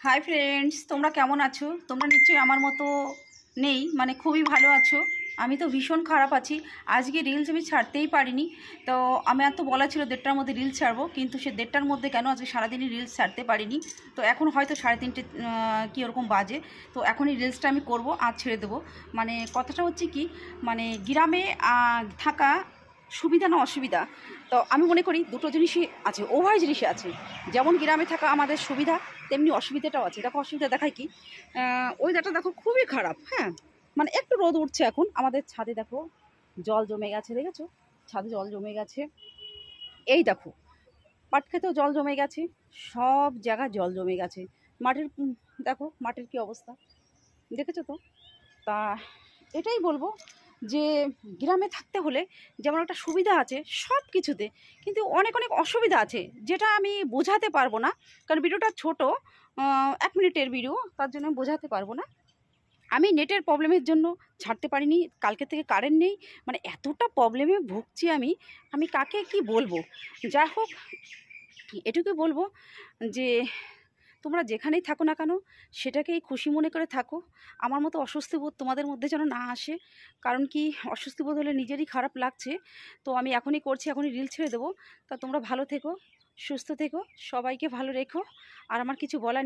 Hi friends, তোমরা কেমন আছো? তোমরা নিশ্চয়ই আমার মতো নেই, মানে খুবই ভালো আছো। আমি তো ভীষণ খারাপ আছি। আজকে রিলস আমি ছাড়তেই পারিনি। তো আমি আর তো বলা ছিল 1:30টার মধ্যে রিলস ছাড়বো, কিন্তু সে 1:30টার মধ্যে কেন আজকে সারাদিনই রিলস ছাড়তে পারিনি। তো এখন হয়তো 3:30 কি ওরকম বাজে। তো এখনই রিলসটা আমি করব আর ছেড়ে দেবো। মানে কথাটা হচ্ছে কি, মানে গ্রামে থাকা সুবিধা না অসুবিধা, তো আমি মনে করি দুটো জিনিসই আছে, উভয় জিনিসই আছে। যেমন গ্রামে থাকা আমাদের সুবিধা, তেমনি অসুবিধাটাও আছে। দেখো অসুবিধা দেখায় কি, ওয়েদারটা দেখো খুবই খারাপ। হ্যাঁ, মানে একটু রোদ উঠছে এখন, আমাদের ছাদে দেখো জল জমে গেছে, দেখেছো? ছাদে জল জমে গেছে। এই দেখো পাট খেতেও জল জমে গেছে, সব জায়গায় জল জমে গেছে। মাটির দেখো মাটির কি অবস্থা, দেখেছো তো? তা এটাই বলবো যে গ্রামে থাকতে হলে যেমন একটা সুবিধা আছে সব কিছুতে, কিন্তু অনেক অনেক অসুবিধা আছে, যেটা আমি বোঝাতে পারবো না, কারণ ভিডিওটা ছোট, 1 মিনিটের ভিডিও, তার জন্য আমি বোঝাতে পারবো না। আমি নেটের প্রবলেমের জন্য ছাড়তে পারিনি, কালকে থেকে কারেন্ট নেই, মানে এতটা প্রবলেমে ভুগছি আমি, আমি কাকে কি বলবো। যাই হোক, এটুকুই বলবো যে তোমরা যেখানেই থাকো না কেন সেটাকেই খুশি মনে করে থাকো। আমার মতো অস্বস্তি বোধ তোমাদের মধ্যে যেন না আসে, কারণ কি অস্বস্তি বোধ হলে নিজেরই খারাপ লাগছে। তো আমি এখনই করছি, এখনই রিল ছেড়ে দেবো। তা তোমরা ভালো থেকো, সুস্থ থেকো, সবাইকে ভালো রেখো। আর আমার কিছু বলার